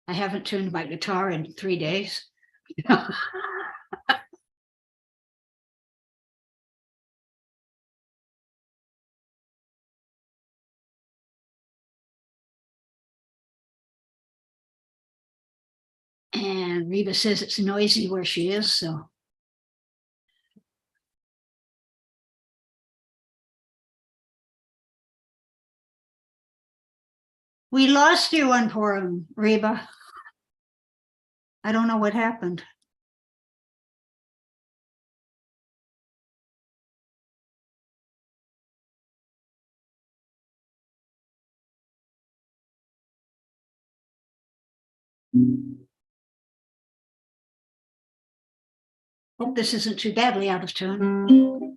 I haven't tuned my guitar in 3 days. And Reba says it's noisy where she is, so. We lost you on Purim, Reba. I don't know what happened. Hope this isn't too badly out of tune.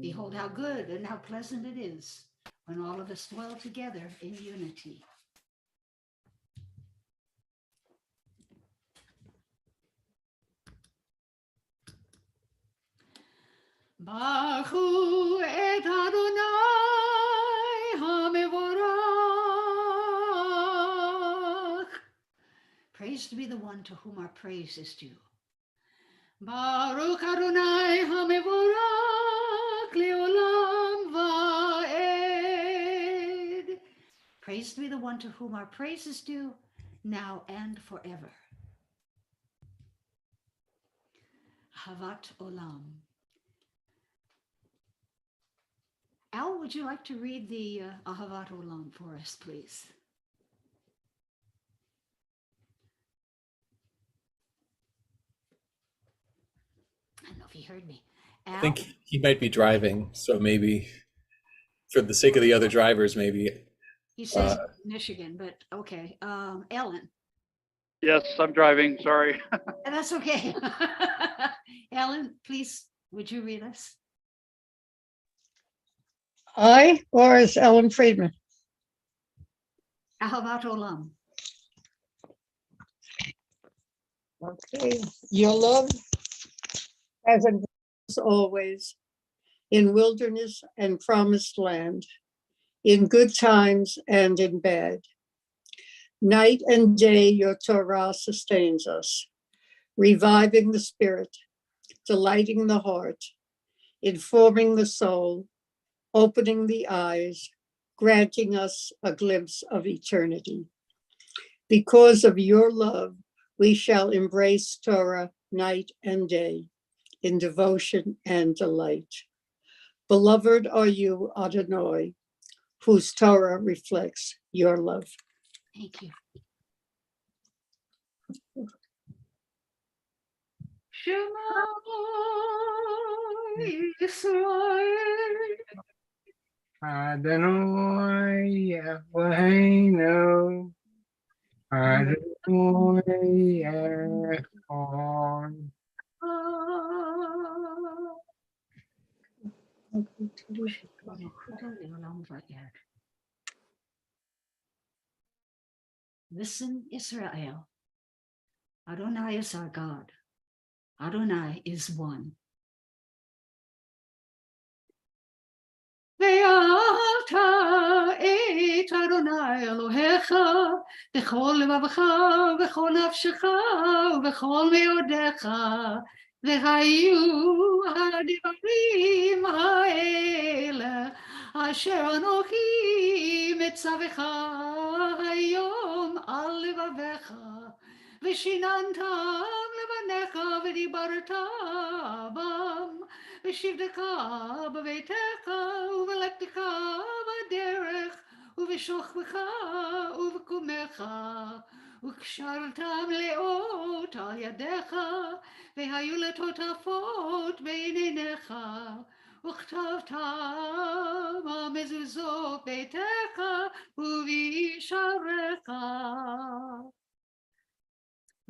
Behold how good and how pleasant it is when all of us dwell together in unity. Baruch et Adonai HaMevorach. Praise to be the one to whom our praise is due. Baruch Adonai HaMevorach Leolam Va'ed. Praise to be the one to whom our praise is due, now and forever. Havat Olam. Al, would you like to read the Ahavat Olam for us, please? I don't know if he heard me. Al? I think he might be driving, so maybe for the sake of the other drivers, maybe. He says Michigan, but okay. Ellen. Yes, I'm driving, sorry. And that's okay. Ellen, please, would you read us? I, or is Ellen Friedman? Ahavat Olam. Okay. Your love as always, in wilderness and promised land, in good times and in bad. Night and day, your Torah sustains us, reviving the spirit, delighting the heart, informing the soul, opening the eyes, granting us a glimpse of eternity. Because of your love, we shall embrace Torah night and day in devotion and delight. Beloved are you, Adonai, whose Torah reflects your love. Thank you. Shema Yisrael. Adonai Eloheinu, Adonai Echad. Listen, Israel. Adonai is our God. Adonai is one. ואהבת את אדוני אלוהיך בכל לבבך ובכל נפשך ובכל מאודיך, והיו הדברים האלה אשר אנוכי מצווך היום על לבביך, ושיננתם לבניך ודיברת בם, בשבתך בביתך ובלכתך בדרך ובשוכבך ובקומך, וקשרתם לאות על ידיך, והיו לטוטפות בין עיניך, וכתבתם על מזוזות ביתך ובשעריך.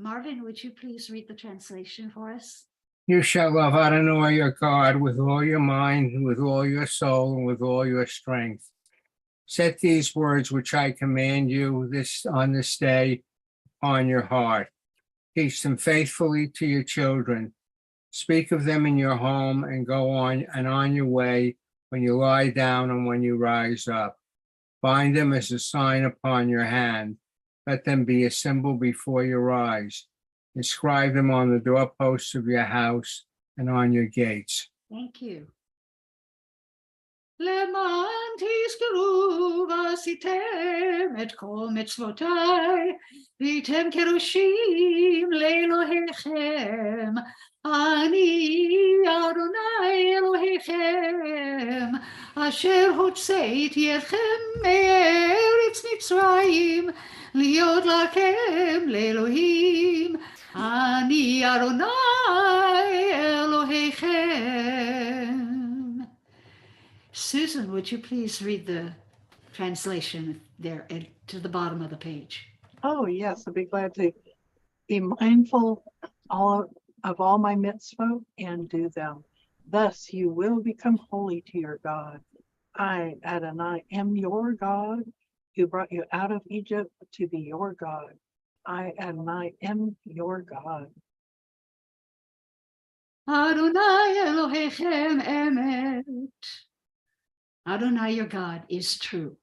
Marvin, would you please read the translation for us? You shall love Adonai your God with all your mind, with all your soul, and with all your strength. Set these words which I command you on this day on your heart. Teach them faithfully to your children. Speak of them in your home and go on your way when you lie down and when you rise up. Bind them as a sign upon your hand. Let them be a symbol before your eyes. Inscribe them on the doorposts of your house and on your gates. Thank you. למען תזכרו ועשיתם את כל מצוותיי, והייתם קדושים לאלוהיכם. אני אדוני אלוהיכם, אשר הוצאתי אתכם מארץ מצרים, להיות לכם לאלוהים. אני אדוני אלוהיכם. Susan, would you please read the translation there to the bottom of the page? Oh, yes, I'd be glad to. Be mindful of all my mitzvot and do them. Thus you will become holy to your God. I, Adonai, am your God, who brought you out of Egypt to be your God. I, Adonai, am your God. Adonai Elohechem emet. Adonai, your God, is true.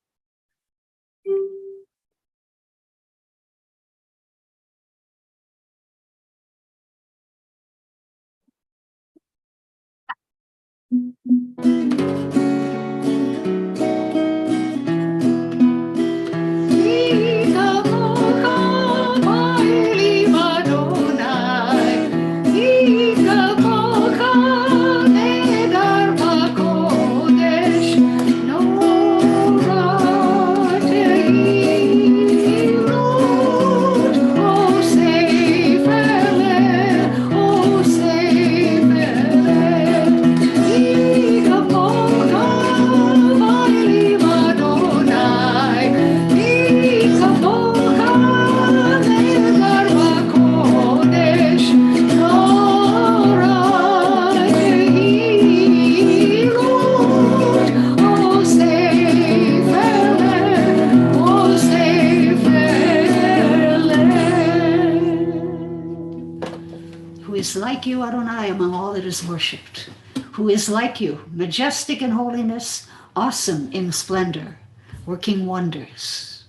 Like you, Adonai, among all that is worshipped, who is like you, majestic in holiness, awesome in splendor, working wonders.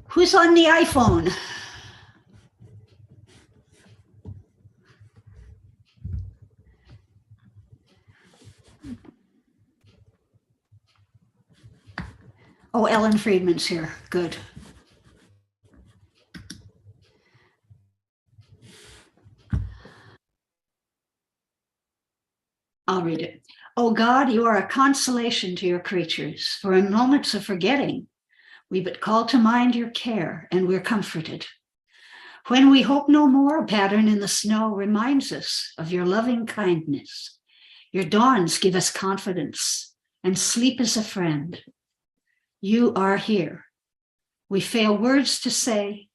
Who's on the iPhone? Oh, Ellen Friedman's here. Good. I'll read it. Oh God, you are a consolation to your creatures. For in moments of forgetting, we but call to mind your care, and we're comforted. When we hope no more, a pattern in the snow reminds us of your loving kindness. Your dawns give us confidence, and sleep is a friend. You are here. We fail words to say,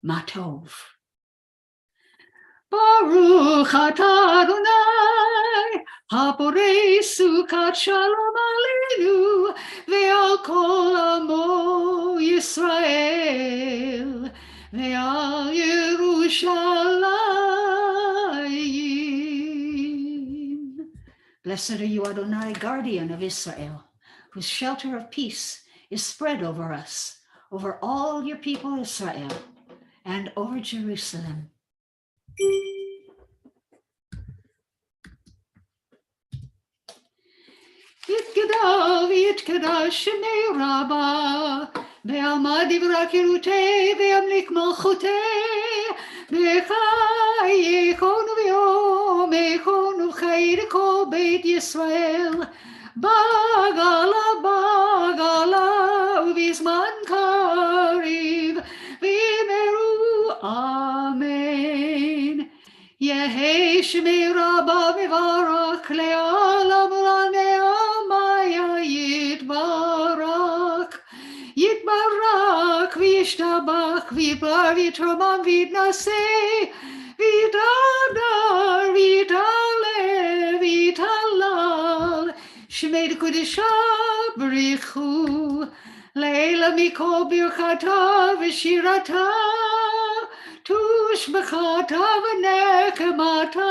Matov. Baruch atah Adonai, haporei sukat shalom aleinu, ve'al kol amo Yisrael, ve'al Yerushalayim. Blessed are you, Adonai, guardian of Israel, whose shelter of peace is spread over us, over all your people Israel, and over Jerusalem. Yitkadav yitkadav shemei rabba, be'alma divra kirutei, be'amlik malchutei, be'chayechonu v'yom echonu chayir kol beit Yisrael, bagala bagala uvizman kariv, v'yimeru amen. Yehi shemei rabba mevarach le'alam l'ne'amaya yitbarak. Yitbarak v'yishtabach v'yitbar v'yitramam v'yitnaseh v'yitadar v'yitale v'yitalal shemei d'kodesha b'richu le'ela mikol birchata v'shirata tushbachata v'nekemata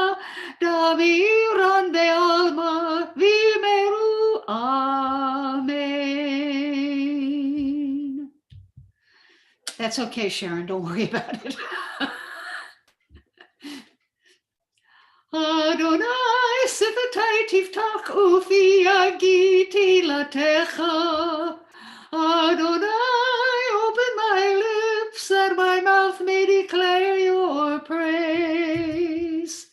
damiran be'alma v'yimeru amen. That's okay, Sharon. Don't worry about it. Adonai sifatai tiftach ufi agiti latecha. Adonai, open my lips that my mouth may declare your praise.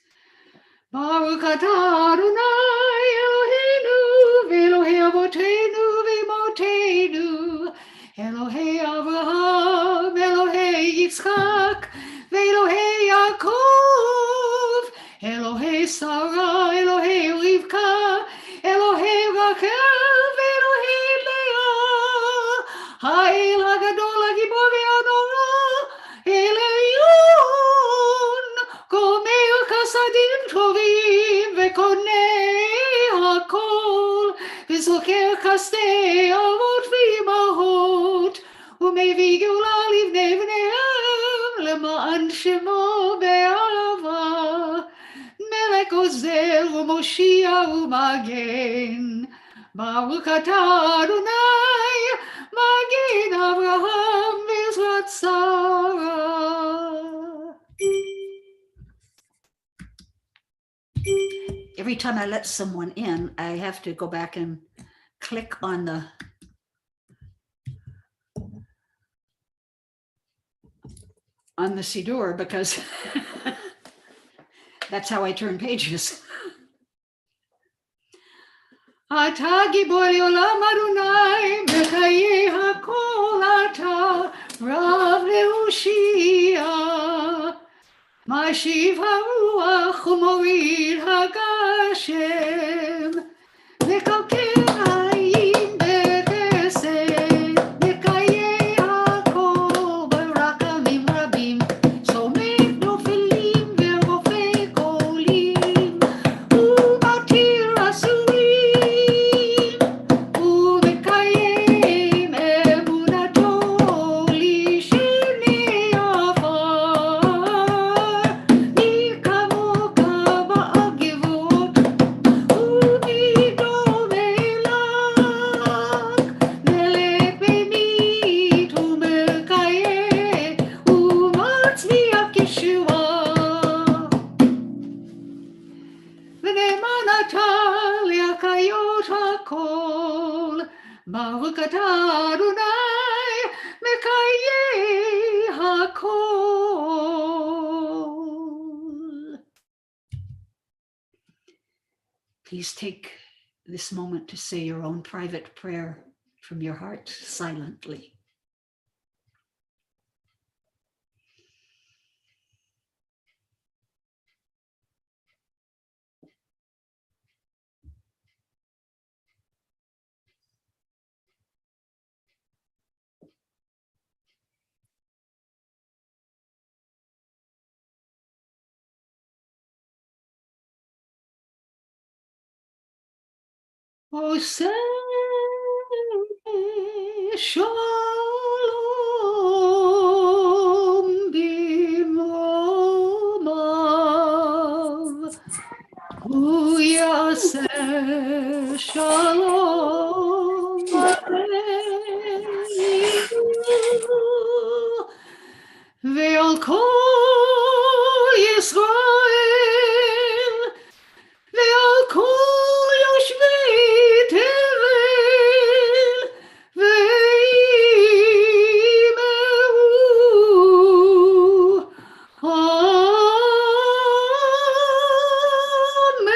Baruch atah Adonai Eloheinu v'Elohei Avoteinu v'Imotenu, Elohei Avraham, Elohei Yitzchak, v'Elohei Yaakov, Elohei Sarah, Elohei Rivka, Elohei Rachel, v'Elohei Leah, Ha'el HaGadol HaGibor v'Hanora, El Elyon, Gomei Chasadim Tovim, v'Konei HaKol, v'Zocher Chasdei Avot v'Imahot, ומביא גאולה לבני בניהם למען שמו באהבה. מלך עוזר ומושיע ומגן, ברוך אתה אדוני מגן אברהם בעזרת שרה. Every time I let someone in, I have to go back and click on the Siddur because that's how I turn pages. אתה גיבור עולם אדוני, בחיי הכל אתה רב להושיע. משיב הרוח ומוריד הגשם, מקלקל חיים בחסד, מקיים הכל ברחמים רבים, סומך נופלים ורופא קולים, ומתיר אסורים, ומקיים אמונתו לשני עפר. מי כמוך בעל גבורות, ומי דומה לך, מלך במית ומקיים, ומצמיח ישועה. ונאמן אתה להחיות הכל, Baruch atah Adonai Mekayeh hakol. Please take this moment to say your own private prayer from your heart silently. Oseh shalom bimromav, hu yaseh shalom aleinu, ve'al kol Yisrael, ve'al kol yoshvei tevel, ve'imeru. Amen.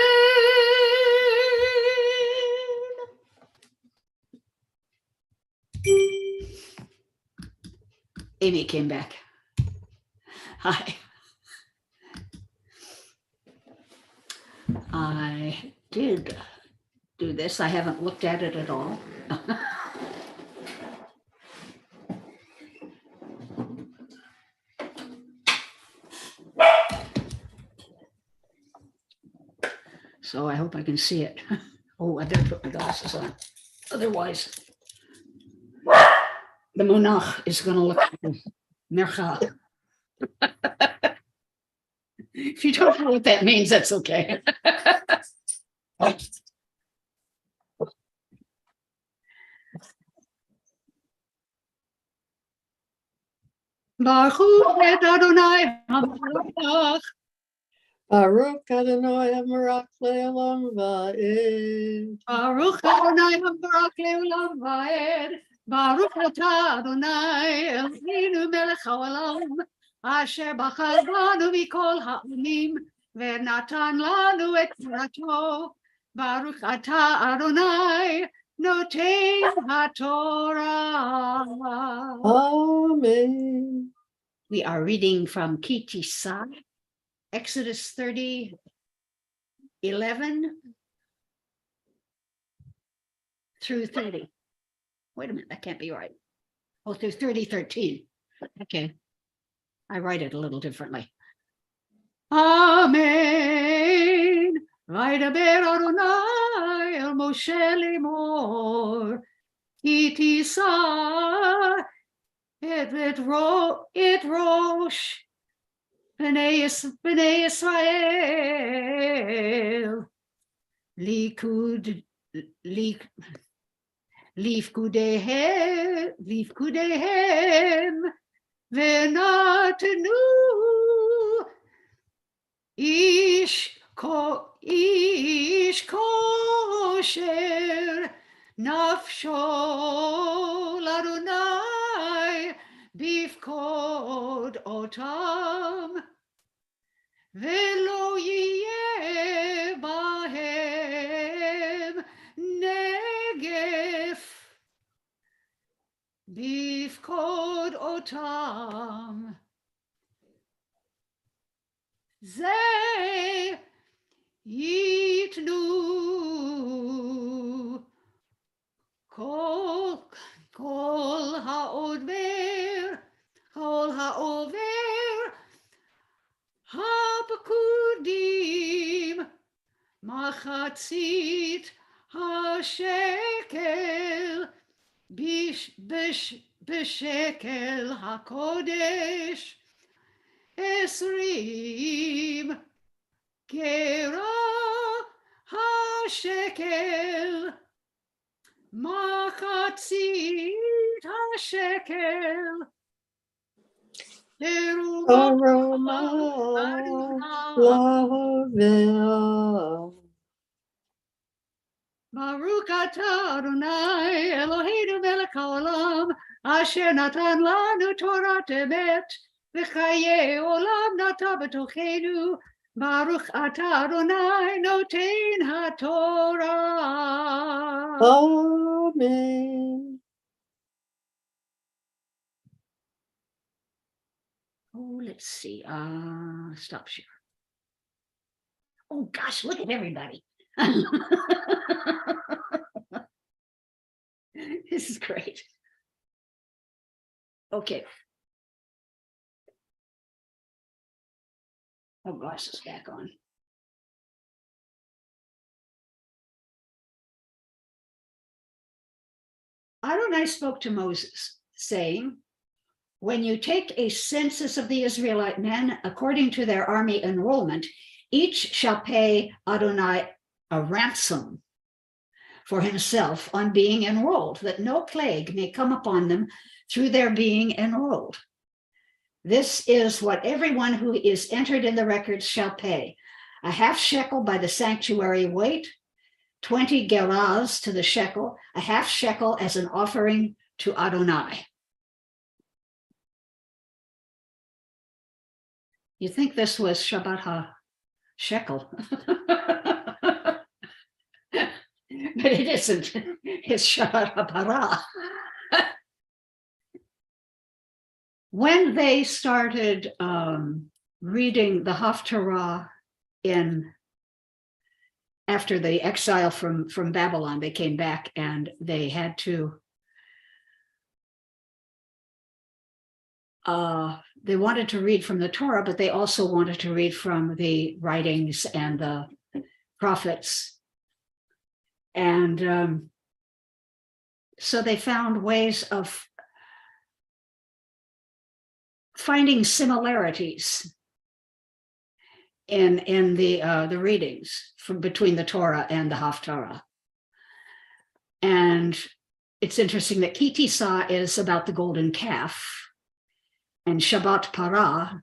Amy came back. Hi. I did do this. I haven't looked at it at all. So I hope I can see it. Oh, I better put my glasses on. Otherwise, the monach is going to look like a mercha. If you don't know what that means, that's okay. Baruch et Adonai HaMelech. Baruch Adonai Amarak Le'olam Va'ed. Baruch Adonai HaMelech Le'olam Va'ed. Baruch atah Adonai Eloheinu melech haolam, asher bachar banu mikol ha'amim, ve'natan lanu et torato. Baruch atah Adonai noten haTorah. Amen. We are reading from Ki Tisa, Exodus 30:11 through 30. Wait a minute, that can't be right. Oh, through 30:13. Okay. I write it a little differently. Amen. Vaydaber Adonai el Moshe lemor, Ki tisa et rosh bnei Israel, lifkudehem venatenu ish kosher nafsho l'Adonai bifkod otam velo yeh bahem negef bifkod otam. Ze yitnu kol ha'over ha'pekudim machatzit ha'shekel b'shekel ha'kodesh esrim kera ha'shekel machatzit ha'shekel Aroma Lavea. Baruch atah Adonai Eloheinu melech haolam asher natan lanu Torah emet v'chaye olam nata b'tochenu Baruch atah Adonai noten haTorah. Amen. Oh, let's see. Stop share. Oh gosh, look at everybody. This is great. Okay. Oh, glasses back on. Adonai spoke to Moses, saying, when you take a census of the Israelite men according to their army enrollment, each shall pay Adonai a ransom for himself on being enrolled, that no plague may come upon them through their being enrolled. This is what everyone who is entered in the records shall pay: a half shekel by the sanctuary weight, 20 gerahs to the shekel, a half shekel as an offering to Adonai. You think this was Shabbat ha-shekel. But it isn't. It's Shabbat ha-parah. When they started reading the Haftarah after the exile from Babylon, they came back and they had to they wanted to read from the Torah, but they also wanted to read from the writings and the prophets. And so they found ways of finding similarities in the readings from between the Torah and the Haftarah. And it's interesting that Ki Tisah is about the golden calf, and Shabbat Parah,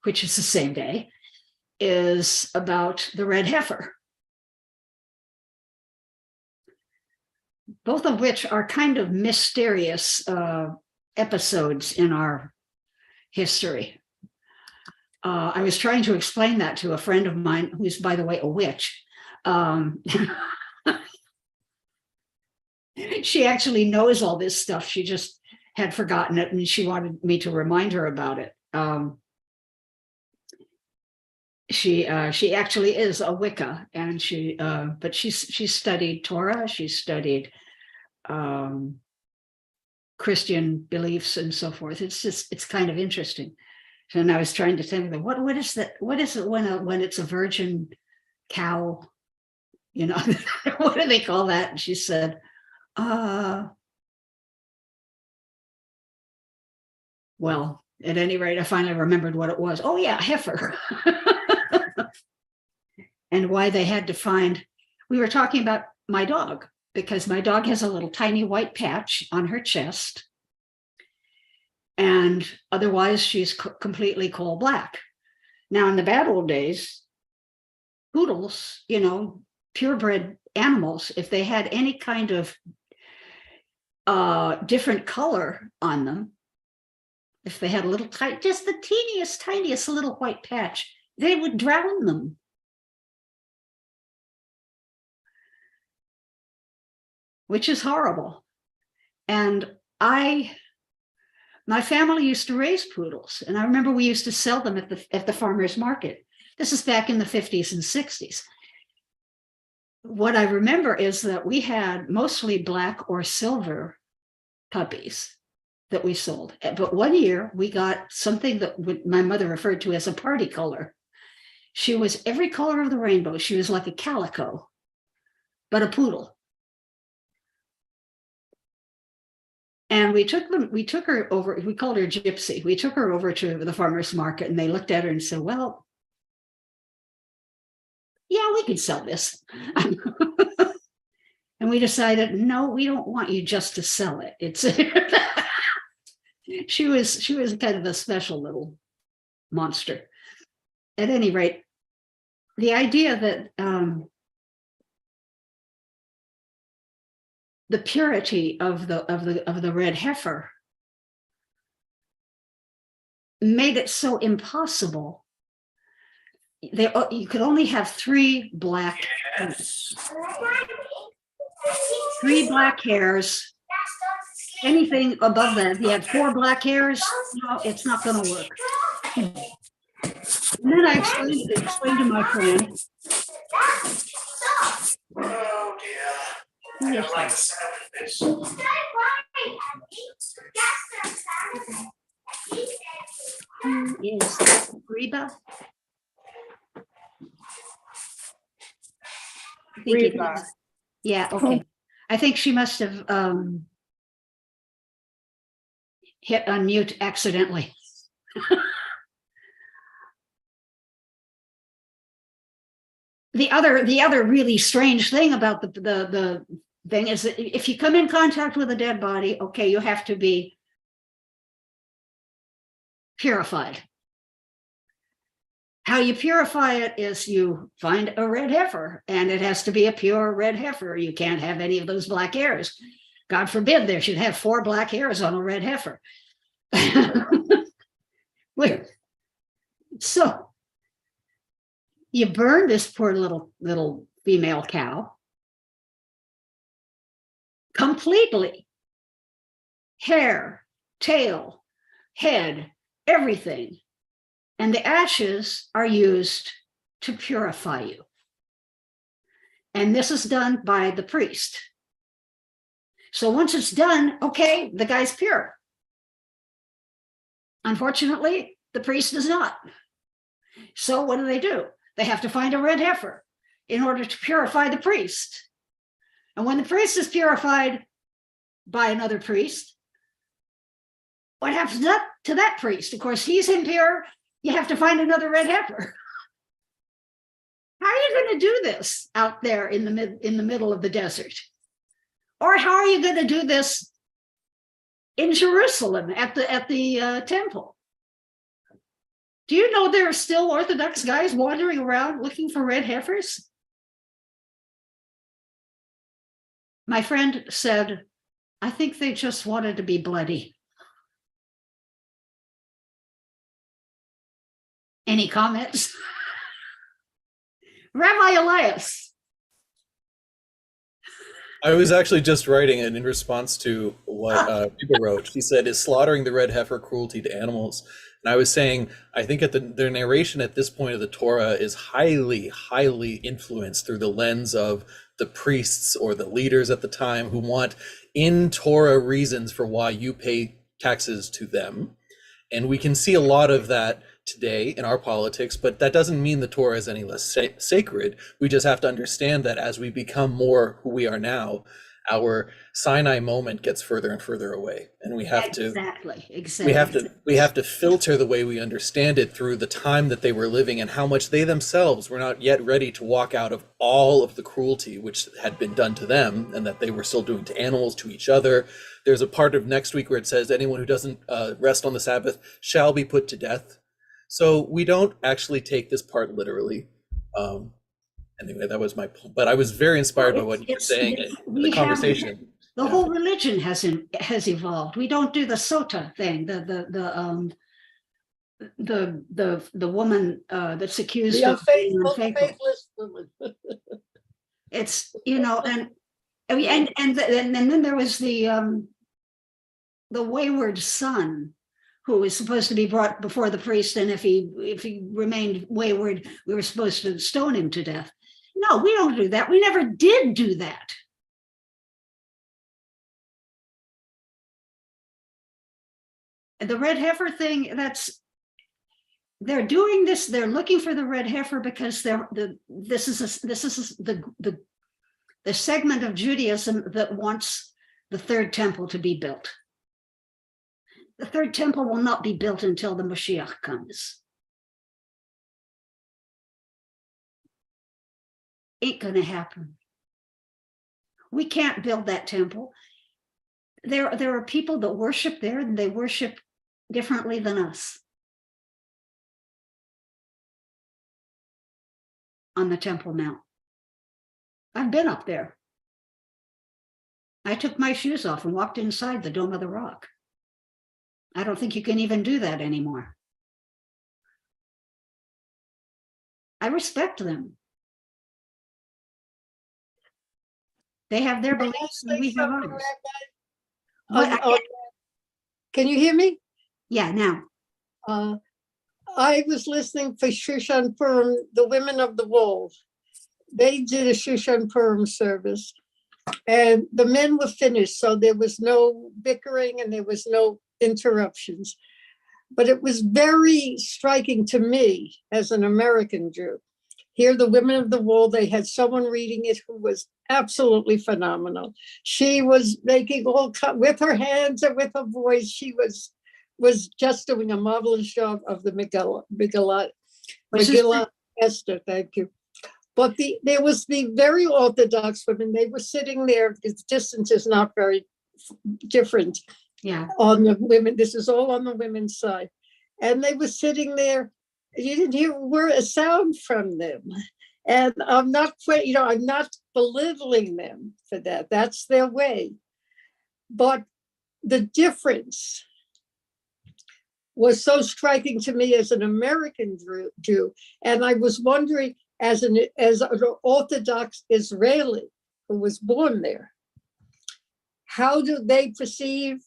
which is the same day, is about the red heifer. Both of which are kind of mysterious episodes in our history. I was trying to explain that to a friend of mine, who's, by the way, a witch. She actually knows all this stuff. She just had forgotten it, and she wanted me to remind her about it. She actually is a Wicca, and but she studied Torah. She studied Christian beliefs and so forth. It's kind of interesting. And I was trying to think, what is that? What is it when it's a virgin cow? You know, what do they call that? And she said, well, at any rate, I finally remembered what it was. Oh yeah, heifer. And why they had to find, we were talking about my dog, because my dog has a little tiny white patch on her chest. And otherwise she's completely coal black. Now in the bad old days, poodles, you know, purebred animals, if they had any kind of different color on them, if they had a little just the tiniest little white patch, they would drown them. Which is horrible. And my family used to raise poodles, and I remember we used to sell them at the farmer's market. This is back in the 50s and 60s. What I remember is that we had mostly black or silver puppies that we sold. But one year we got something that my mother referred to as a party color. She was every color of the rainbow. She was like a calico, but a poodle. And we took her over, we called her Gypsy. We took her over to the farmer's market, and they looked at her and said, well, yeah, we could sell this. And we decided, no, we don't want you just to sell it. It's she was kind of a special little monster. At any rate, the idea that the purity of the red heifer made it so impossible. You could only have three black hairs. Anything above that, if you had four black hairs, no, it's not going to work. And then I explained to my friend. Oh dear. I don't like the sound of this. Who is Reba? I think it Reba. is. Yeah, okay. I think she must have hit unmute accidentally. The other really strange thing about the thing is that if you come in contact with a dead body, okay, you have to be purified. How you purify it is you find a red heifer, and it has to be a pure red heifer. You can't have any of those black hairs. God forbid there should have 4 black hairs on a red heifer. So you burn this poor little female cow completely. Hair, tail, head, everything. And the ashes are used to purify you. And this is done by the priest. So once it's done, okay, the guy's pure. Unfortunately, the priest does not. So what do? They have to find a red heifer in order to purify the priest. And when the priest is purified by another priest, what happens to that priest? Of course, he's impure. You have to find another red heifer. How are you going to do this out there in the middle of the desert? Or how are you going to do this in Jerusalem at the temple? Do you know there are still Orthodox guys wandering around looking for red heifers? My friend said, I think they just wanted to be bloody. Any comments? Rabbi Elias. I was actually just writing it in response to what people wrote. She said, is slaughtering the red heifer cruelty to animals? And I was saying, I think at the narration at this point of the Torah is highly, highly influenced through the lens of the priests or the leaders at the time who want in Torah reasons for why you pay taxes to them. And we can see a lot of that today in our politics, but that doesn't mean the Torah is any less sacred. We just have to understand that as we become more who we are now, our Sinai moment gets further and further away, and we have to we have to filter the way we understand it through the time that they were living and how much they themselves were not yet ready to walk out of all of the cruelty which had been done to them and that they were still doing to animals, to each other. There's a part of next week where it says anyone who doesn't rest on the Sabbath shall be put to death. So we don't actually take this part literally. Anyway, that was my point. But I was very inspired by what you were saying in the conversation. The whole religion has evolved. We don't do the sota thing. The woman that's accused The of being unfaithful, unfaithful. faithless woman. It's and then there was the wayward son who was supposed to be brought before the priest, and if he remained wayward, we were supposed to stone him to death. No, we don't do that. We never did do that. The red heifer thing, they're doing this. They're looking for the red heifer because this is the segment of Judaism that wants the third temple to be built. The third temple will not be built until the Mashiach comes. Ain't gonna happen. We can't build that temple. There are people that worship there, and they worship differently than us on the Temple Mount. I've been up there. I took my shoes off and walked inside the Dome of the Rock. I don't think you can even do that anymore. I respect them. They have their May I beliefs say and we have something, ours. Rabbi? What- Can you hear me? Yeah, now. I was listening for Shushan Purim, the Women of the Wall. They did a Shushan Purim service, and the men were finished, so there was no bickering and there was no interruptions. But it was very striking to me as an American Jew. Here, the Women of the Wall, they had someone reading it who was absolutely phenomenal. She was making all with her hands and with her voice. She was just doing a marvelous job of the Megillah Esther. Thank you. But there was the very Orthodox women. They were sitting there. The distance is not very different. Yeah. On the women, this is all on the women's side, and they were sitting there. You didn't hear a sound from them, and I'm not belittling them for that. That's their way, but the difference was so striking to me as an American Jew, and I was wondering, as an Orthodox Israeli who was born there, how do they perceive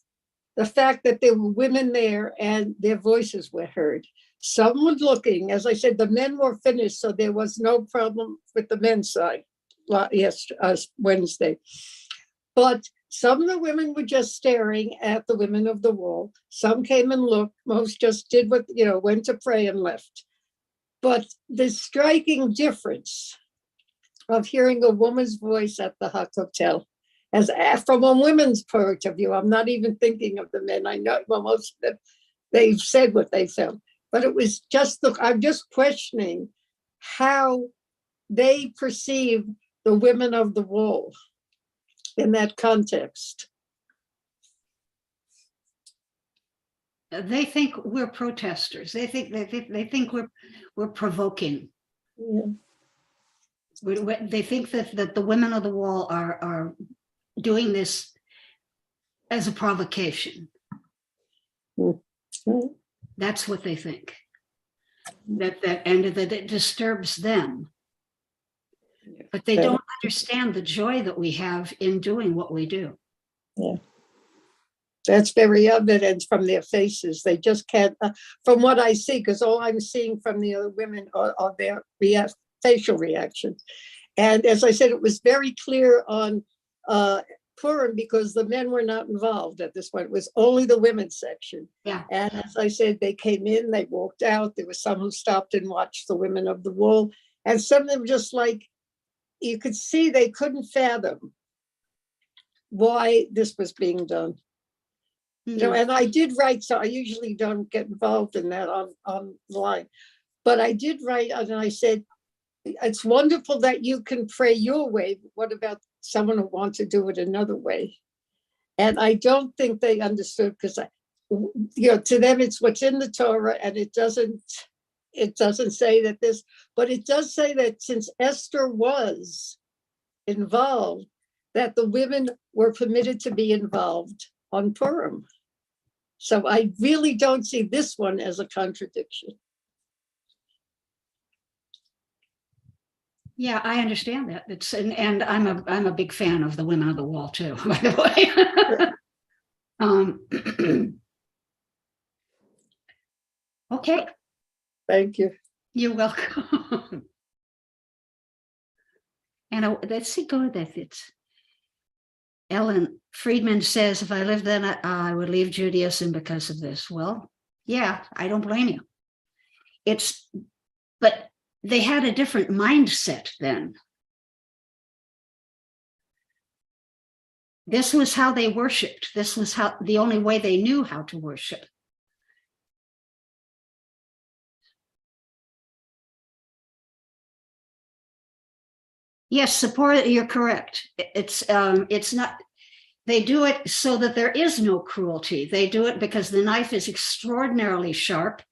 the fact that there were women there and their voices were heard? Some were looking, as I said, the men were finished, so there was no problem with the men's side. Wednesday. But some of the women were just staring at the Women of the Wall. Some came and looked. Most just did went to pray and left. But the striking difference of hearing a woman's voice at the HaKotel, as from a women's point of view, I'm not even thinking of the men. I know most of them, they've said what they felt. But it was I'm just questioning how they perceive the Women of the Wall in that context. They think we're protesters. They think we're provoking. Yeah. They think that the Women of the Wall are doing this as a provocation. Mm-hmm. That's what they think. That it disturbs them. But they don't understand the joy that we have in doing what we do. Yeah. That's very evident from their faces. They just can't, from what I see, because all I'm seeing from the other women are their facial reactions. And as I said, it was very clear on Purim because the men were not involved at this point. It was only the women's section. Yeah. And as I said, they came in, they walked out. There was some who stopped and watched the Women of the Wall. And some of them just you could see they couldn't fathom why this was being done. And I did write, so I usually don't get involved in that online, but I did write, and I said, it's wonderful that you can pray your way. What about someone who wants to do it another way? And I don't think they understood because, to them, it's what's in the Torah, and it doesn't say that this, but it does say that since Esther was involved, that the women were permitted to be involved on Purim. So I really don't see this one as a contradiction. Yeah, I understand that. And I'm a big fan of the Women of the Wall too, by the way. Okay. Thank you. You're welcome. And let's see, go with that. It's Ellen Friedman says, if I lived then, I would leave Judaism because of this. Well, yeah, I don't blame you. But they had a different mindset then. This was how they worshiped. This was the only way they knew how to worship. Yes, support, you're correct. It's not, they do it so that there is no cruelty. They do it because the knife is extraordinarily sharp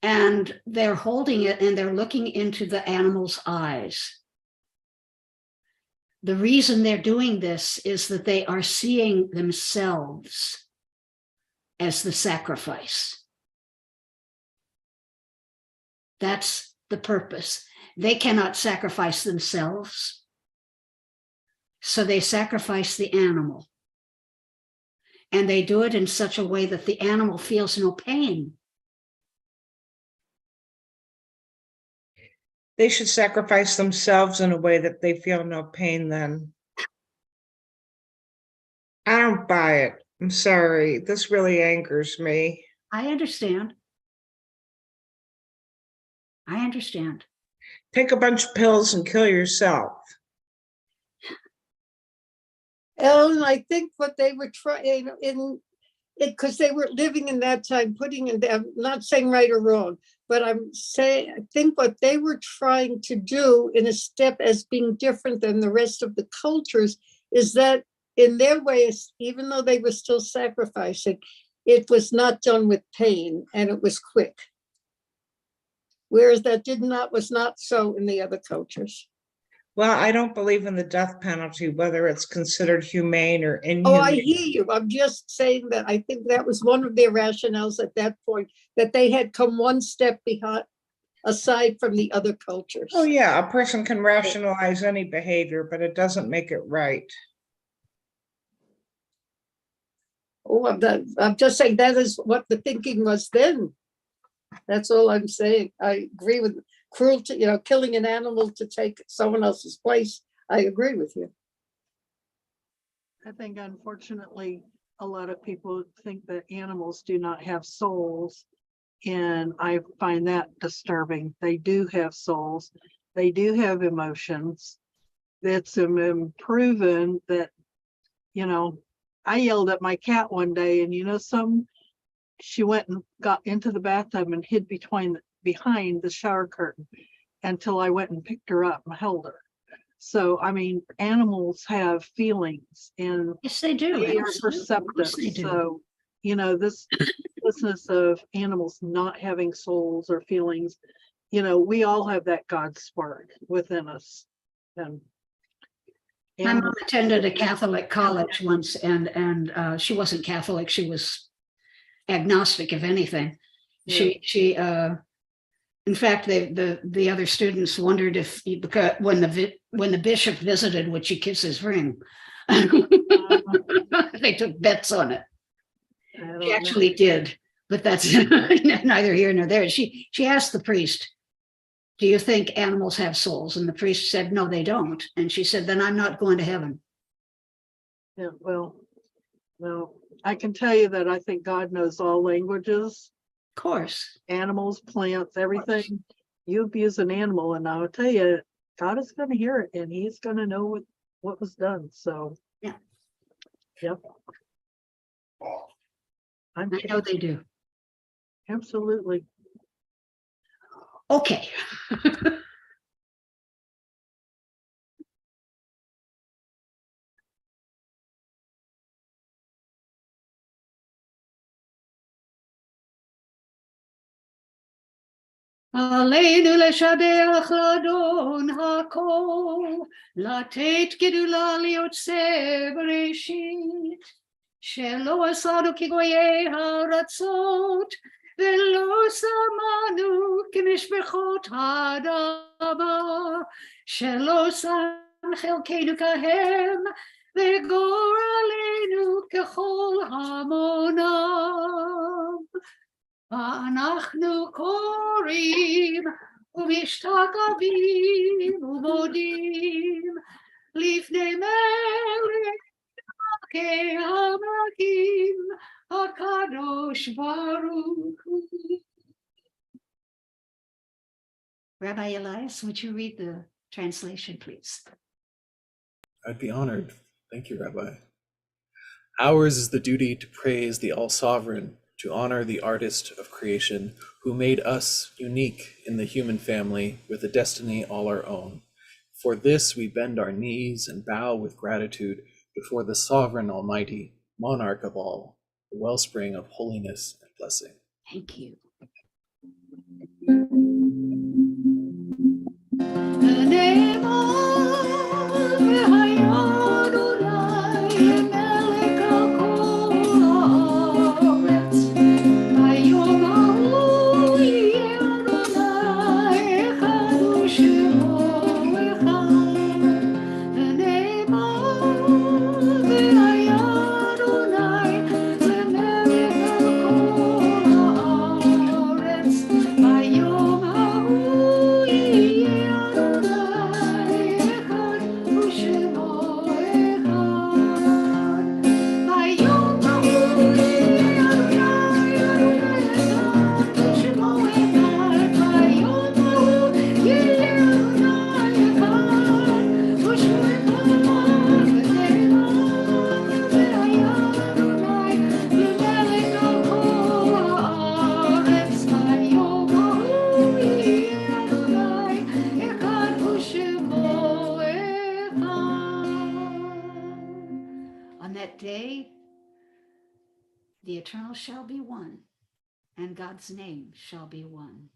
and they're holding it and they're looking into the animal's eyes. the reason they're doing this is that they are seeing themselves as the sacrifice. That's the purpose. They cannot sacrifice themselves, so they sacrifice the animal. And they do it in such a way that the animal feels no pain. They should sacrifice themselves in a way that they feel no pain then. I don't buy it. I'm sorry. This really angers me. I understand. I understand. Take a bunch of pills and kill yourself. Ellen, I think what they were trying in it, because they were living in that time, putting in, I'm not saying right or wrong, but I'm saying, I think what they were trying to do in a step as being different than the rest of the cultures is that in their ways, even though they were still sacrificing, it was not done with pain and it was quick. Whereas that was not so in the other cultures. Well, I don't believe in the death penalty, whether it's considered humane or Oh, inhumane. I hear you. I'm just saying that I think that was one of their rationales at that point, that they had come one step behind, aside from the other cultures. Oh, yeah, a person can rationalize any behavior, but it doesn't make it right. Oh, I'm just saying that is what the thinking was then. That's all I'm saying. I agree with cruelty, killing an animal to take someone else's place. I agree with you. I think unfortunately, a lot of people think that animals do not have souls. And I find that disturbing. They do have souls. They do have emotions. It's been proven that, I yelled at my cat one day and she went and got into the bathtub and hid behind the shower curtain until I went and picked her up and held her. So, I mean, animals have feelings and Yes, they do. they are Absolutely. Of course perceptive. they do. So, this business of animals not having souls or feelings, we all have that God spark within us. And My mom attended a Catholic college once, and she wasn't Catholic. She was agnostic, if anything. Yeah. In fact, the other students wondered if, because when the bishop visited, would she kiss his ring? They took bets on it. She actually did, but that's neither here nor there. She asked the priest, "Do you think animals have souls?" And the priest said, "No, they don't." And she said, "Then I'm not going to heaven." Yeah, well, I can tell you that I think God knows all languages, Of course. animals, plants, everything. You abuse an animal, and I'll tell you, God is going to hear it, and He's going to know what was done. So, Yeah. Yep. I know they do. Absolutely. Okay. עלינו לשבח לאדון הכל, לתת גדולה ליוצא בראשית, שלא עשנו כגויי הארצות, ולא שמנו כמשפחות האדמה, שלא שם חלקנו כהם, וגורלנו ככל המונם. אנחנו קוראים ומשתחווים ומודים לפני מלך המלכים הקדוש ברוך הוא. Rabbi Elias, would you read the translation, please? I'd be honored. Thank you, Rabbi. Ours is the duty to praise the All-Sovereign, to honor the artist of creation who made us unique in the human family with a destiny all our own. For this we bend our knees and bow with gratitude before the sovereign almighty, monarch of all, the wellspring of holiness and blessing. Thank you. The name of that day, the eternal shall be one, and God's name shall be one.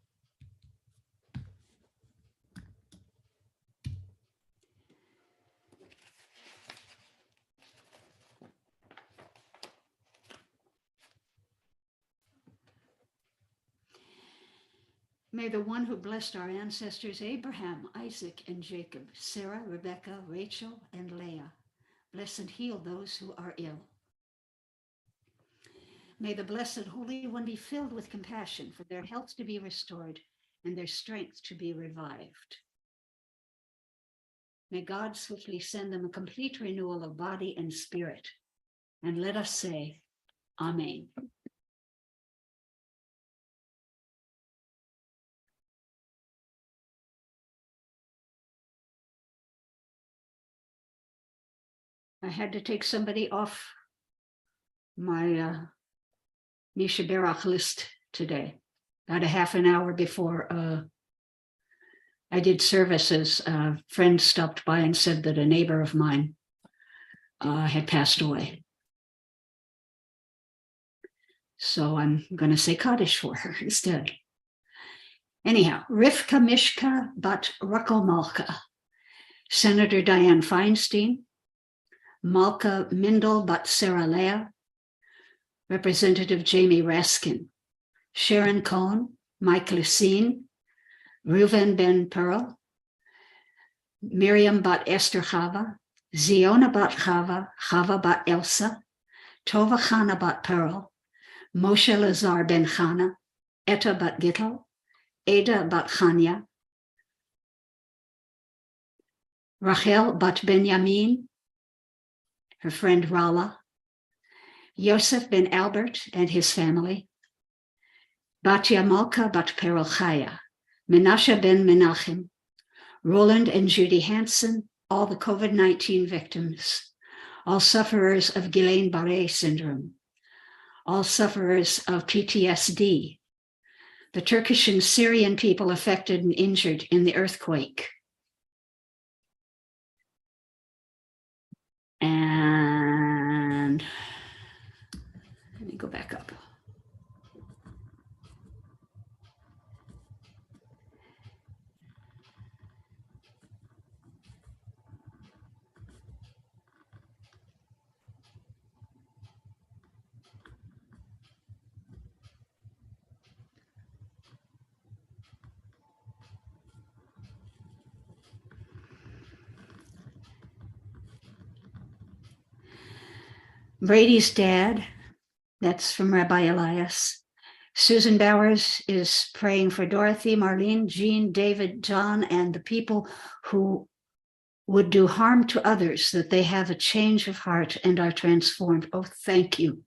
May the one who blessed our ancestors Abraham, Isaac, and Jacob, Sarah, Rebekah, Rachel, and Leah, bless and heal those who are ill. May the blessed Holy One be filled with compassion for their health to be restored and their strength to be revived. May God swiftly send them a complete renewal of body and spirit. And let us say, Amen. I had to take somebody off my Misha Berach list today. About a half an hour before I did services, a friend stopped by and said that a neighbor of mine had passed away. So I'm going to say Kaddish for her instead. Anyhow, Rivka Mishka bat Rachel Malka, Senator Dianne Feinstein, Malka Mindel bat Sarah Leah, Representative Jamie Raskin, Sharon Cohn, Mike Lucene, Reuven Ben Pearl, Miriam bat Esther Chava, Ziona bat Chava, Chava bat Elsa, Tova Chana bat Pearl, Moshe Lazar ben Chana, Etta bat Gittel, Ada bat Chanya, Rachel bat Benjamin, her friend Rala, Yosef ben Albert and his family, Batya Malka bat Perel Chaya, Menashe ben Menachem, Roland and Judy Hansen, all the COVID-19 victims, all sufferers of Guillain-Barré syndrome, all sufferers of PTSD, the Turkish and Syrian people affected and injured in the earthquake, and let me go back up. Brady's dad, that's from Rabbi Elias. Susan Bowers is praying for Dorothy, Marlene, Jean, David, John, and the people who would do harm to others, that they have a change of heart and are transformed. Oh, thank you.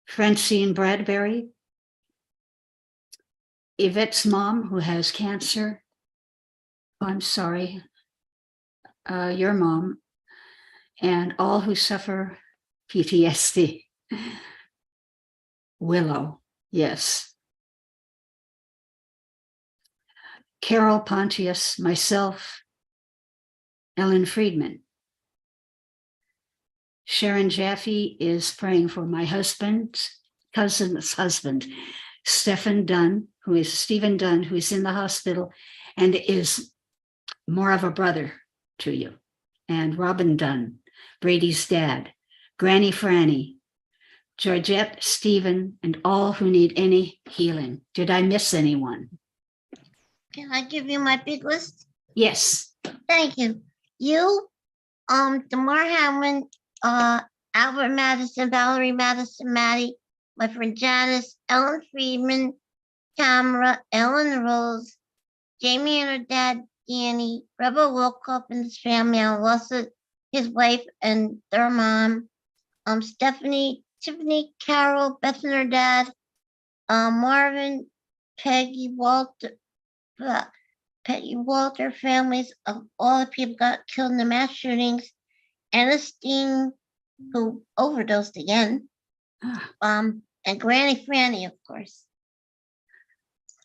Francine Bradbury, Yvette's mom who has cancer. Oh, I'm sorry, your mom, and all who suffer PTSD. Willow, yes. Carol Pontius, myself, Ellen Friedman. Sharon Jaffe is praying for my cousin's husband, Stephen Dunn, who is in the hospital and is more of a brother to you. And Robin Dunn, Brady's dad, Granny Franny, Georgette, Stephen, and all who need any healing. Did I miss anyone? Can I give you my big list? Yes. Thank you. You, Damar Hamlin, Albert Madison, Valerie Madison, Maddie, my friend Janice, Ellen Friedman, Tamara, Ellen Rose, Jamie and her dad, Danny, Rebel Wilcock and his family, Alyssa, his wife, and their mom, Stephanie, Tiffany, Carol, Beth and her dad, Marvin, Peggy, Walter, families of all the people got killed in the mass shootings, Ernestine, who overdosed again, and Granny Franny, of course.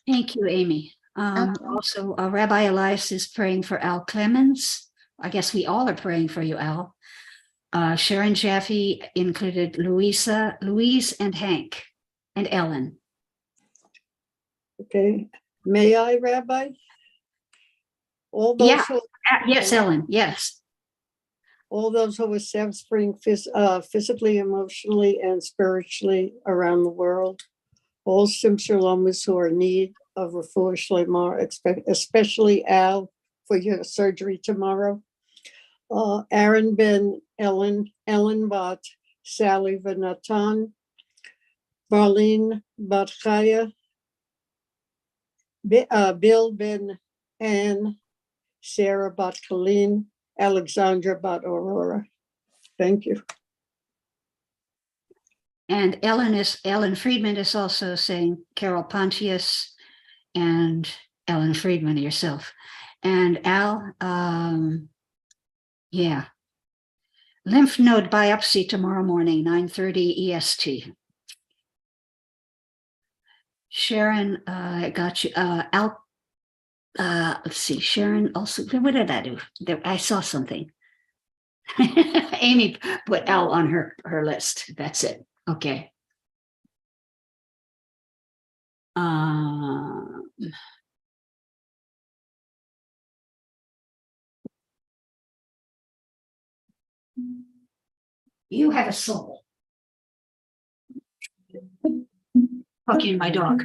Thank you, Amy. Also, Rabbi Elias is praying for Al Clemens. I guess we all are praying for you, Al. Sharon Jaffe included Louise and Hank and Ellen. Okay, may I, Rabbi? All those Yeah. who, Yes, Ellen, yes. all those who are suffering physically, emotionally, and spiritually around the world. All Sim Shalomis who are in need of refuah shlema, especially Al for your surgery tomorrow. Aaron Ben Ellen Bat, Sally Vanatan, Marlene Bat Chaya, Bill Ben Ann, Sarah Bat Colleen, Alexandra Bat Aurora. Thank you. And Ellen Friedman is also saying Carol Pontius and Ellen Friedman yourself. And Al, yeah. Lymph node biopsy tomorrow morning, 9:30 EST. Sharon, got you. Al, let's see. Sharon also. What did I do? I saw something. Amy put Al on her list. That's it. Okay. You have a soul. Fucking my dog.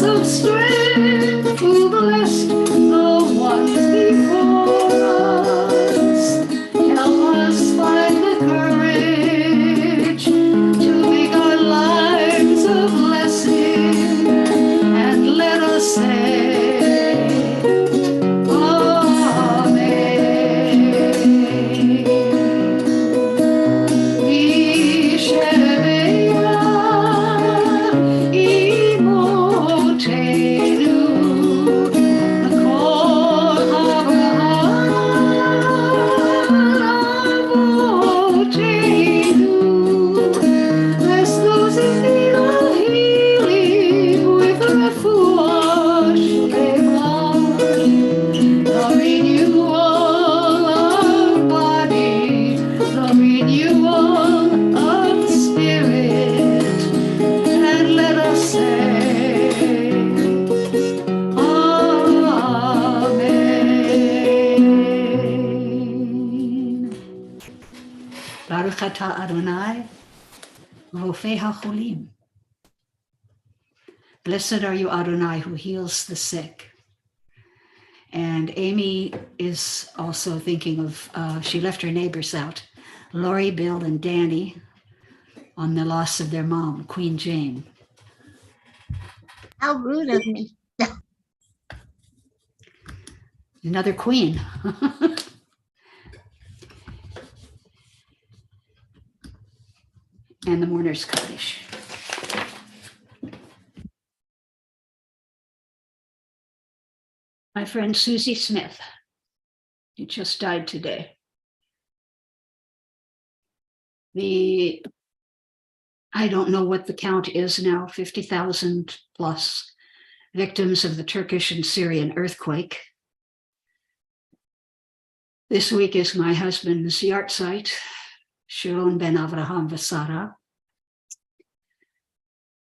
Of strength who blessed the ones before us. Help us find the courage to make our lives a blessing, and let us say, Amen. Baruch atah Adonai, Rofei HaCholim. Blessed are you, Adonai, who heals the sick. And Amy is also thinking of, she left her neighbors out, Lori, Bill, and Danny, on the loss of their mom, Queen Jane. How rude of me. Another queen. And the mourner's Kaddish. My friend Susie Smith, who just died today. I don't know what the count is now, 50,000 plus victims of the Turkish and Syrian earthquake. This week is my husband's yahrzeit, Sharon ben Avraham Vasara.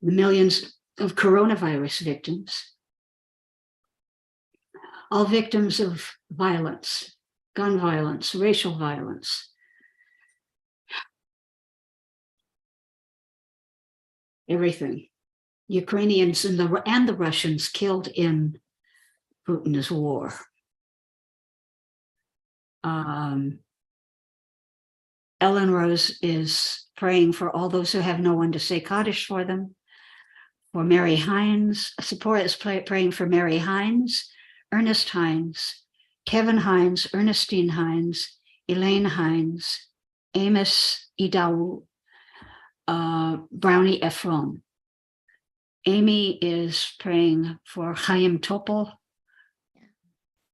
The millions of coronavirus victims, all victims of violence, gun violence, racial violence. Everything. Ukrainians and the Russians killed in Putin's war. Ellen Rose is praying for all those who have no one to say Kaddish for them. For Mary Hines, Sephora is praying for Mary Hines, Ernest Hines, Kevin Hines, Ernestine Hines, Elaine Hines, Amos Idawu, Brownie Ephron. Amy is praying for Chaim Topol,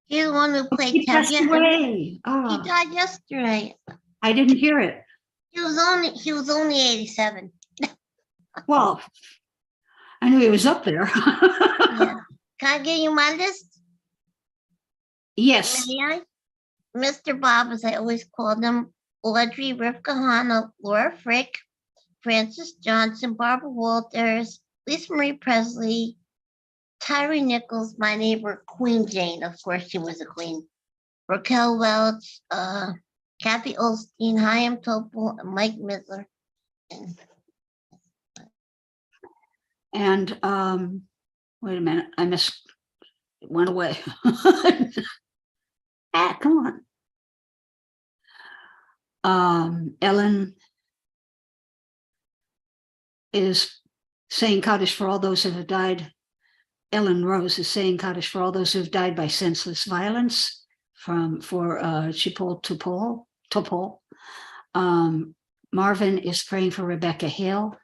He's the one who played He passed Tevye. away. He Oh, died yesterday. I didn't hear it. He was only 87. Well, I knew he was up there. Yeah. Can I give you my list? Yes. May I? Mr. Bob, as I always called him, Audrey, Rivka Hanna, Laura Frick, Francis Johnson, Barbara Walters, Lisa Marie Presley, Tyree Nichols, my neighbor, Queen Jane. Of course, she was a queen. Raquel Welch, Kathy Olstein, Chaim Topol, and Mike Midler. And wait a minute, it went away. Come on. Ellen is saying Kaddish for all those who have died. Ellen Rose is saying Kaddish for all those who have died by senseless violence for Chipol Topol. Marvin is praying for Rebecca Hale.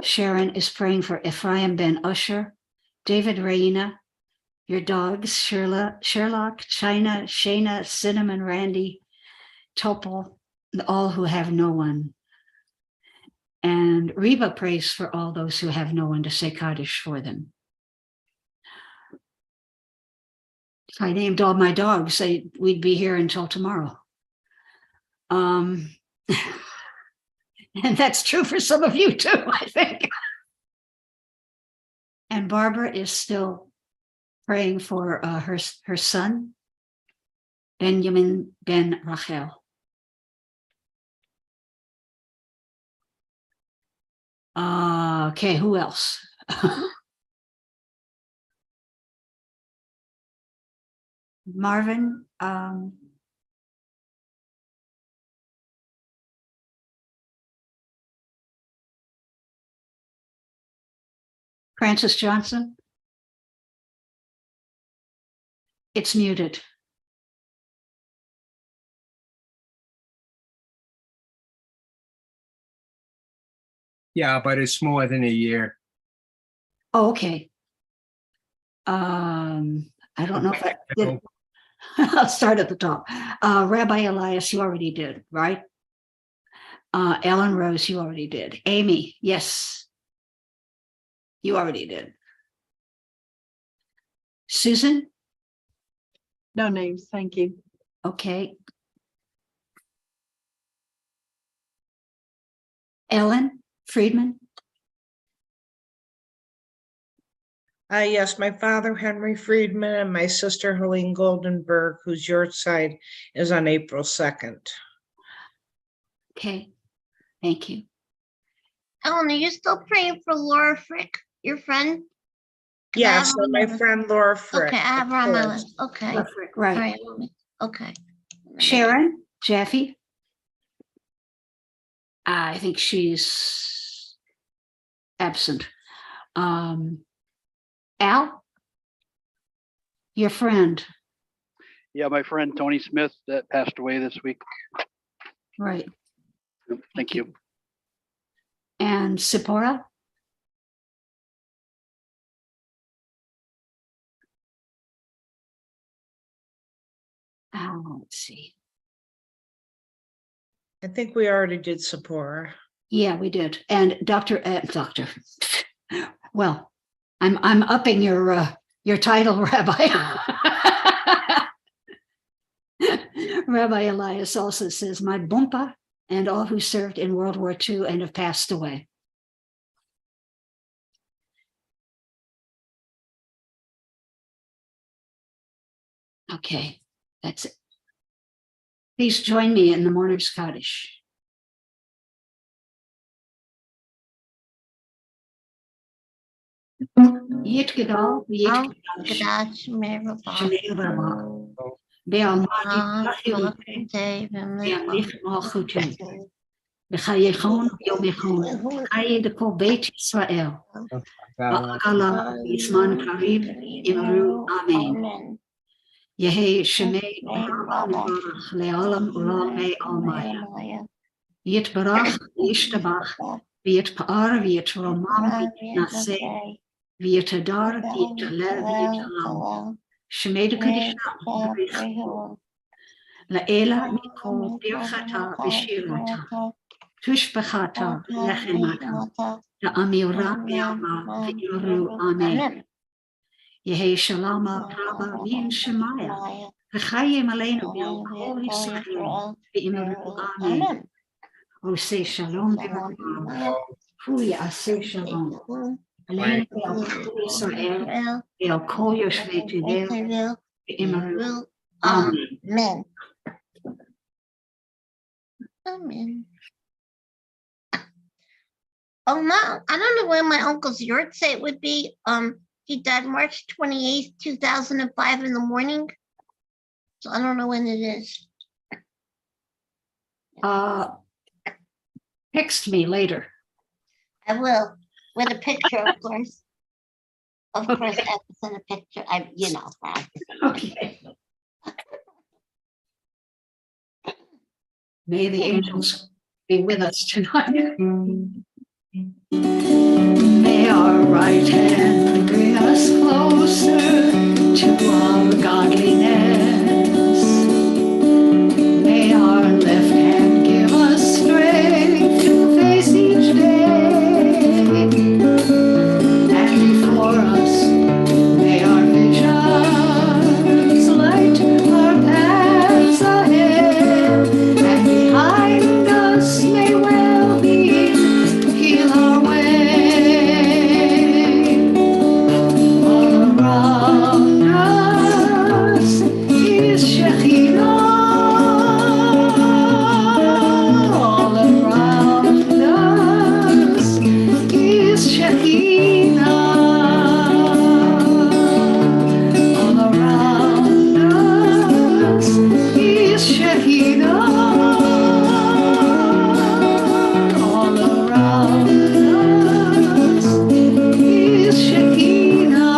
Sharon is praying for Ephraim Ben Usher. David Reina, your dogs, Sherlock, China, Shayna, Cinnamon, Randy, Topol, and all who have no one. And Reba prays for all those who have no one to say Kaddish for them. If I named all my dogs, we'd be here until tomorrow. And that's true for some of you too, I think. And Barbara is still praying for her son, Benjamin Ben Rachel. Okay, who else? Marvin, Francis Johnson. It's muted. Yeah, but it's more than a year. Oh, okay. I don't know if I did. I'll start at the top. Rabbi Elias, you already did, right? Ellen Rose, you already did. Amy, yes. You already did. Susan? No names, thank you. Okay. Ellen Friedman? Yes, my father, Henry Friedman, and my sister, Helene Goldenberg, whose yahrzeit is on April 2nd. Okay, thank you. Ellen, are you still praying for Laura Frick, your friend? Yes, and my friend Laura Frick. Okay, I have her on my list. Okay. Perfect, All right. right. Okay. Sharon Jaffe? I think she's absent. Al? Your friend, Yeah, my friend Tony Smith that passed away this week. right. Thank you. And Sipora? Let's see. I think we already did Sephora. Yeah, we did. And Doctor. Well, I'm upping your title, Rabbi. Rabbi Elias also says, my bumpa and all who served in World War II and have passed away. Okay, that's it. Please join me in the Mourner's Kaddish. Yit Gedal, Yit Kadash Merabah. Shemei Rabah. Be'almadi Yomei, Be'amich Malchutu. B'chayechon Yomechon. Chaye de Kol Beit Yisrael. Ba'ala Yisman Karib Imru Amen. Yehi Shemei Barach Le'olam Ulam Almaya. Yit Barach Yishtabach. V'yit Pa'ar V'yit Romam V'yit Naseh. V'yit Hadar V'yit Halel V'yit Halam. Shemeda Kadisha, Laela Mikol Birchata Vishirata, Tushbachata Lechemata, the Amira Biama Viru Amen. Yehi Shalama Praba Min Shemaya, Chayim Aleinu Bil Kol Yisrael, V'Imru Amen. O say Shalom B'Makom, Hu Yaseh Shalom. Aleinu Bil Kol Yisrael, Bil Kol Yoshvei Tevel, V'Imru Amen. Amen. Amen. Oh, Mom, I don't know when my uncle's yard site would be. He died March 28th, 2005 in the morning. So I don't know when it is. Text me later. I will, with a picture, of course. Of course, I have to send a picture. Okay. May the angels be with us tonight. May our right hand bring us closer to our godliness. May our left hand give us strength to face each day. And before us, may our visions light our paths ahead. And behind us, may well-being heal our way. All around us is Shekhinah. All around us is Shekhinah. All around us is Shekhinah. All around us is Shekhinah.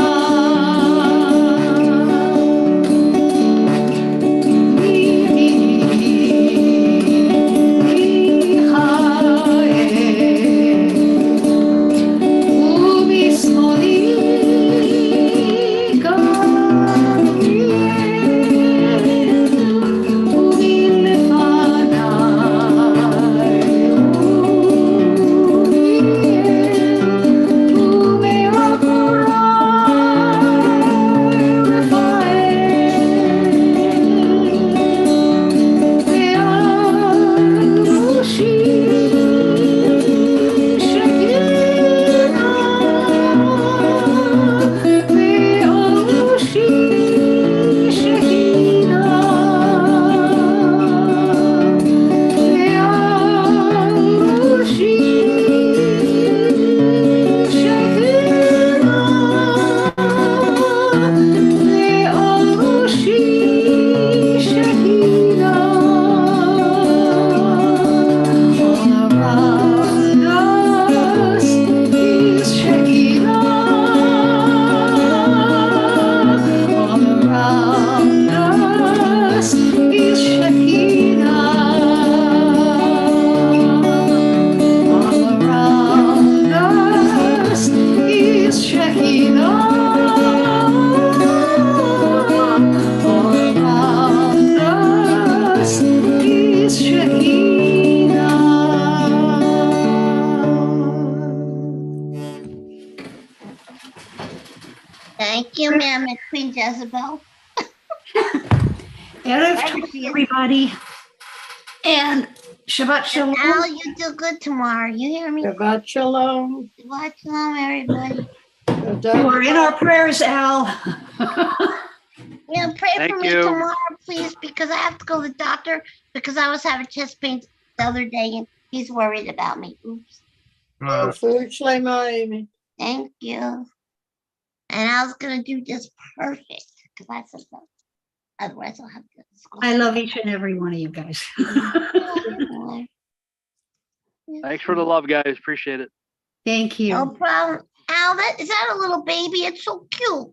Thank you, ma'am, and Queen Jezebel. Erev There Tov, she is. everybody. And Shabbat And Shalom. Al, you do good tomorrow. You hear me? Shabbat shalom. Shabbat shalom, everybody. You are in our prayers, Al. Yeah, pray for Thank me you. tomorrow, please, because I have to go to the doctor because I was having chest pains the other day and he's worried about me. Oops. Food shlema, Amy. Thank you. And I was gonna do just perfect because I said so. Otherwise, I'll have to school. I love each and every one of you guys. Thanks for the love, guys. Appreciate it. Thank you. No problem. Al, is that a little baby? It's so cute.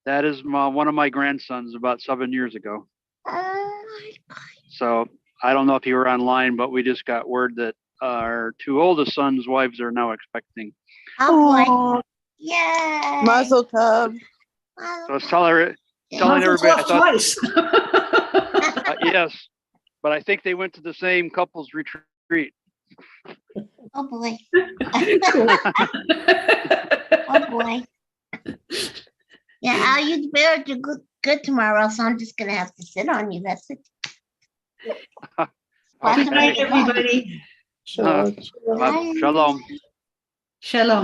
That is one of my grandsons about 7 years ago. Oh my God. So I don't know if you were online, but we just got word that our two oldest sons' wives are now expecting. Oh boy. Oh, Yay. Mazel tov. So tell telling Martha's everybody, I left thought, twice. yes, but I think they went to the same couples retreat. Oh, boy. Cool. Oh, boy. Yeah, you better do good tomorrow, so I'm just gonna have to sit on you. That's it. Good night, Okay. everybody. Shalom. Shalom. Shalom.